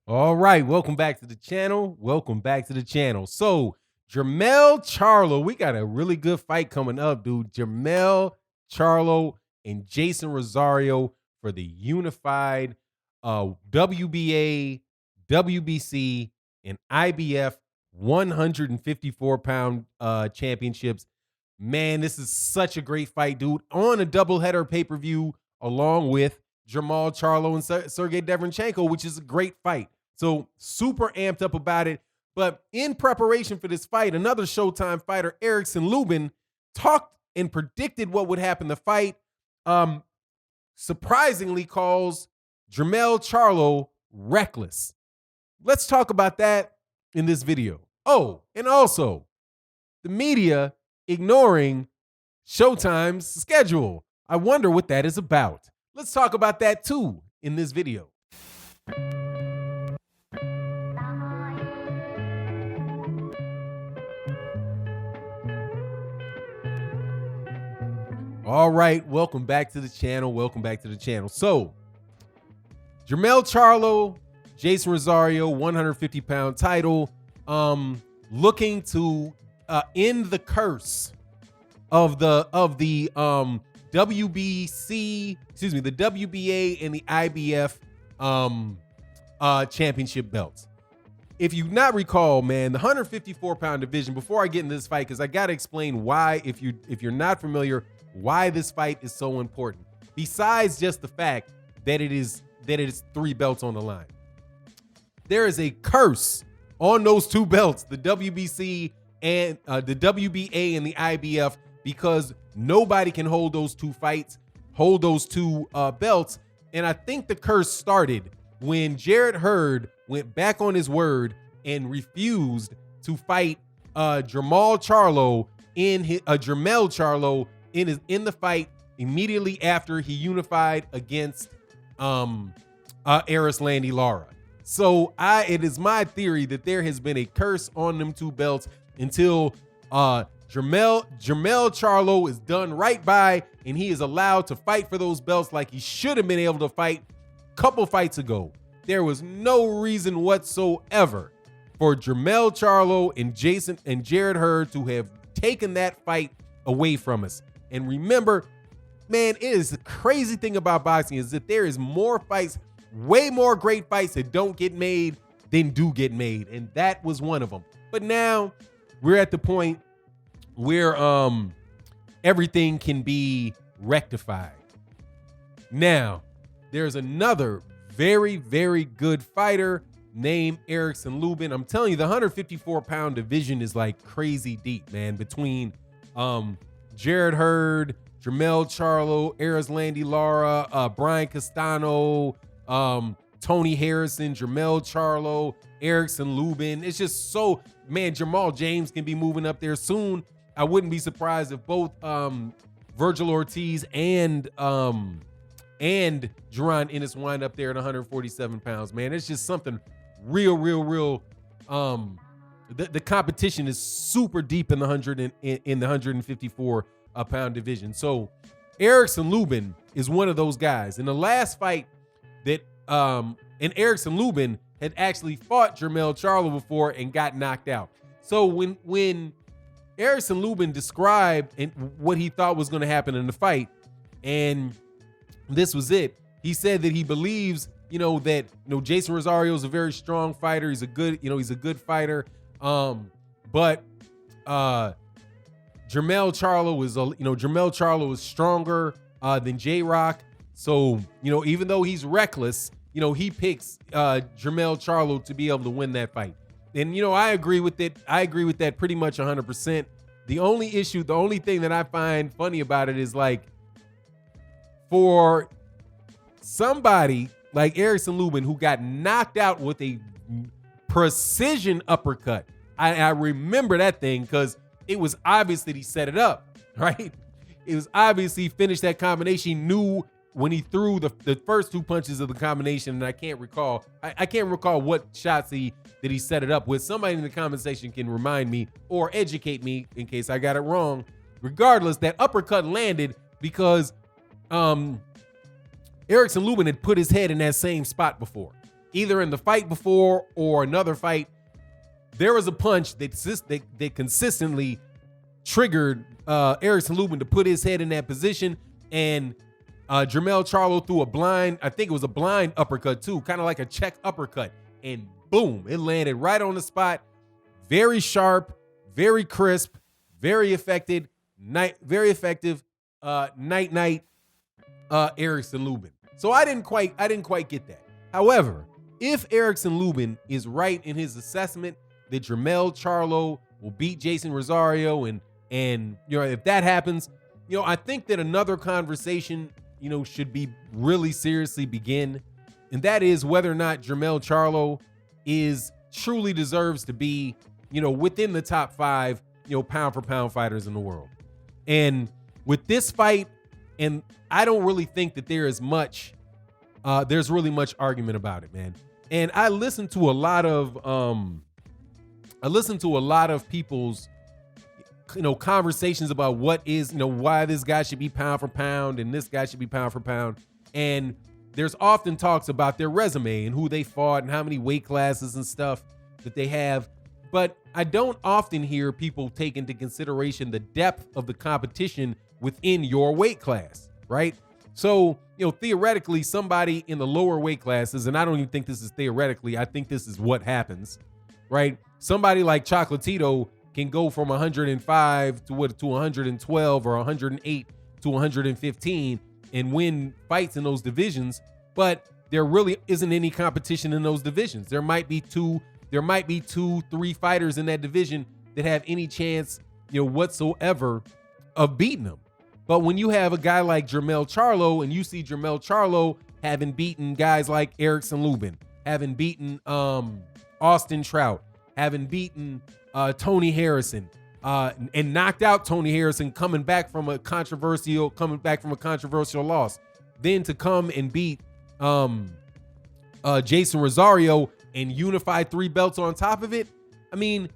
All right, welcome back to the channel. Welcome back to the channel. So, Jermell Charlo, we got a really good fight coming up, dude. Jermell Charlo and Jeison Rosarion for the unified WBA, WBC, and IBF 154-pound championships. Man, this is such a great fight, dude. On a doubleheader pay-per-view along with Jermell Charlo and Sergey Deverenchenko, which is a great fight. So super amped up about it. But in preparation for this fight, another Showtime fighter, Erickson Lubin, talked and predicted what would happen in the fight. Surprisingly calls Jermell Charlo reckless. Let's talk about that in this video. Oh, and also the media ignoring Showtime's schedule. I wonder what that is about. Let's talk about that too in this video. All right, welcome back to the channel. Welcome back to the channel. So, Jermell Charlo, Jeison Rosarion, 150-pound title, looking to end the curse of the WBC, the WBA and the IBF championship belts. If you not recall, man, the 154-pound division, before I get into this fight, because I got to explain why, if you're not familiar, why this fight is so important. Besides just the fact that it is 3 belts on the line. There is a curse on those 2 belts, the WBC and the WBA and the IBF, because nobody can hold those 2 fights, hold those 2 belts. And I think the curse started when Jarrett Hurd went back on his word and refused to fight Jermell Charlo in the fight immediately after he unified against Erickson Lara. So it is my theory that there has been a curse on them 2 belts until Jermell Charlo is done right by and he is allowed to fight for those belts like he should have been able to fight a couple fights ago. There was no reason whatsoever for Jermell Charlo and Jarrett Hurd to have taken that fight away from us. And remember, man, it is the crazy thing about boxing is that there is more fights, way more great fights that don't get made than do get made. And that was one of them. But now we're at the point where everything can be rectified. Now, there's another very, very good fighter named Erickson Lubin. I'm telling you, the 154-pound division is like crazy deep, man, between Jarrett Hurd, Jermell Charlo, Erickson Lara, Brian Castano, Tony Harrison, Jermell Charlo, Erickson Lubin. It's just so, man, Jamal James can be moving up there soon. I wouldn't be surprised if both Virgil Ortiz and Jerron Ennis wind up there at 147 pounds, man. It's just something real. The competition is super deep in the 154 pound division. So Erickson Lubin is one of those guys. In the last fight that and Erickson Lubin had actually fought Jermell Charlo before and got knocked out. So when Erickson Lubin described what he thought was going to happen in the fight, and this was it. He said that he believes, that Jeison Rosarion is a very strong fighter. He's a good fighter. But Jermell Charlo is stronger than J-Rock. So, even though he's reckless, he picks Jermell Charlo to be able to win that fight. And, I agree with it. I agree with that pretty much 100%. The only thing that I find funny about it is like, for somebody like Erickson Lubin who got knocked out with a precision uppercut. I remember that thing because it was obvious that he set it up, right? It was obvious he finished that combination. He knew when he threw the first 2 punches of the combination, and I can't recall what shots that he set it up with. Somebody in the comment section can remind me or educate me in case I got it wrong. Regardless, that uppercut landed because Erickson Lubin had put his head in that same spot before. either in the fight before or another fight, there was a punch that consistently triggered Erickson Lubin to put his head in that position, and Jermell Charlo threw I think it was a blind uppercut too, kind of like a check uppercut, and boom, it landed right on the spot. Very sharp, very crisp, very effective. Night Erickson Lubin. So I didn't quite get that. However, if Erickson Lubin is right in his assessment that Jermell Charlo will beat Jeison Rosarion, and if that happens, I think that another conversation, should be really seriously begin, and that is whether or not Jermell Charlo truly deserves to be, within the top 5, pound for pound fighters in the world. And with this fight, and I don't really think that there's really much argument about it, man. And I listened to a lot of people's conversations about what is, why this guy should be pound for pound and this guy should be pound for pound. And there's often talks about their resume and who they fought and how many weight classes and stuff that they have. But I don't often hear people take into consideration the depth of the competition within your weight class, right? So, theoretically, somebody in the lower weight classes, and I don't even think this is theoretically, I think this is what happens, right? Somebody like Chocolatito can go from 105 to 112 or 108 to 115 and win fights in those divisions, but there really isn't any competition in those divisions. There might be 2-3 fighters in that division that have any chance, whatsoever of beating them. But when you have a guy like Jermell Charlo, and you see Jermell Charlo having beaten guys like Erickson Lubin, having beaten Austin Trout, having beaten Tony Harrison, and knocked out Tony Harrison, coming back from a controversial loss, then to come and beat Jeison Rosarion and unify 3 belts on top of it. I mean,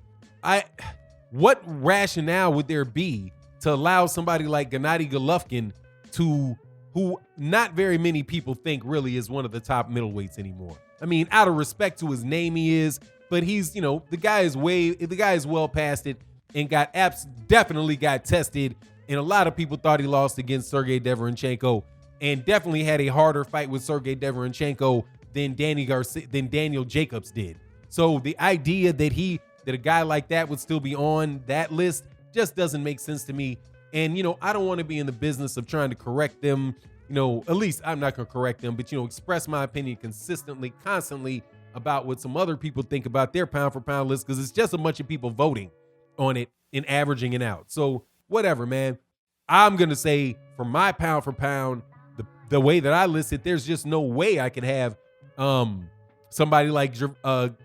what rationale would there be to allow somebody like Gennady Golovkin who not very many people think really is one of the top middleweights anymore? I mean, out of respect to his name, he is, but he's, the guy is well past it and definitely got tested. And a lot of people thought he lost against Sergey Deverenchenko, and definitely had a harder fight with Sergey Deverenchenko than Daniel Jacobs did. So the idea that a guy like that would still be on that list just doesn't make sense to me. And, I don't want to be in the business of trying to correct them. At least I'm not going to correct them, but, express my opinion constantly about what some other people think about their pound for pound list, because it's just a bunch of people voting on it and averaging it out. So whatever, man. I'm going to say for my pound for pound, the way that I list it, there's just no way I could have somebody like Gennady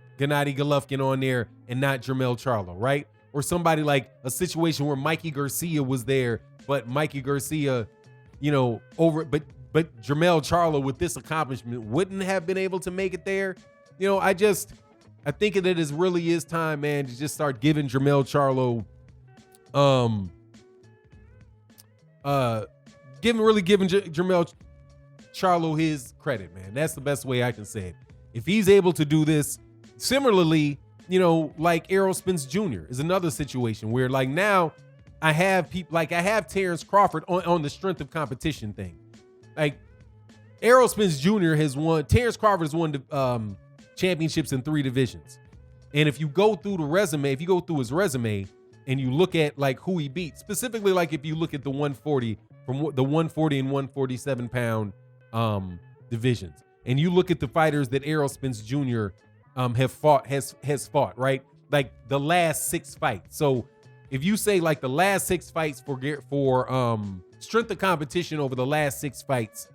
Golovkin on there and not Jermell Charlo, right? Or somebody like a situation where Mikey Garcia was there, but Mikey Garcia, but Jermell Charlo with this accomplishment wouldn't have been able to make it there. I think that it really is time, man, to just start giving Jermell Charlo, giving Jermell Charlo his credit, man. That's the best way I can say it. If he's able to do this, similarly, like Errol Spence Jr. is another situation where, like, now I have people like I have Terrence Crawford on the strength of competition thing. Like, Errol Spence Jr. Terrence Crawford has won the championships in 3 divisions. And if you go through his resume and you look at like who he beat, specifically, like if you look at the 140 from the 140 and 147 pound divisions, and you look at the fighters that Errol Spence Jr. has fought, right? Like the last 6 fights. So if you say like the last 6 fights for strength of competition over the last 6 fights,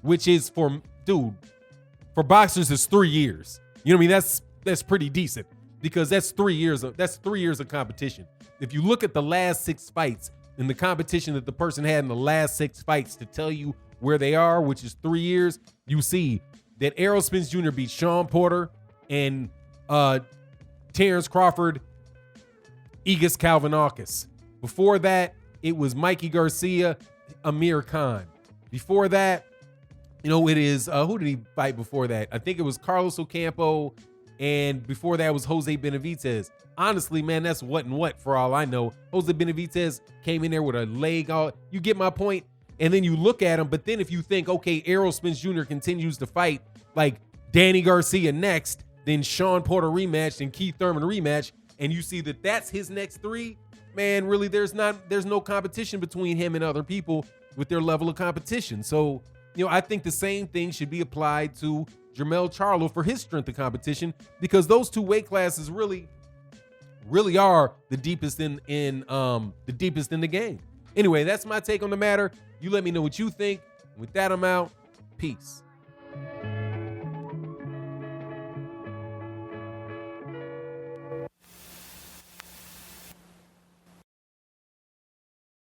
which is for boxers is 3 years. You know what I mean? That's pretty decent, because that's 3 years of competition. If you look at the last 6 fights and the competition that the person had in the last 6 fights to tell you where they are, which is 3 years, you see that Errol Spence Jr. beat Sean Porter and Terrence Crawford, Egis Kalvanakis. Before that, it was Mikey Garcia, Amir Khan. Before that, it is, who did he fight before that? I think it was Carlos Ocampo, and before that was Jose Benavidez. Honestly, man, that's what and what for all I know. Jose Benavidez came in there with a leg out. You get my point? And then you look at him, but then if you think, okay, Errol Spence Jr. continues to fight like Danny Garcia next, then Sean Porter rematch, then Keith Thurman rematch, and you see that that's his next three, man, really there's no competition between him and other people with their level of competition. So, I think the same thing should be applied to Jermell Charlo for his strength of competition, because those two weight classes really are the deepest in the game. Anyway, that's my take on the matter. You let me know what you think. With that, I'm out. Peace.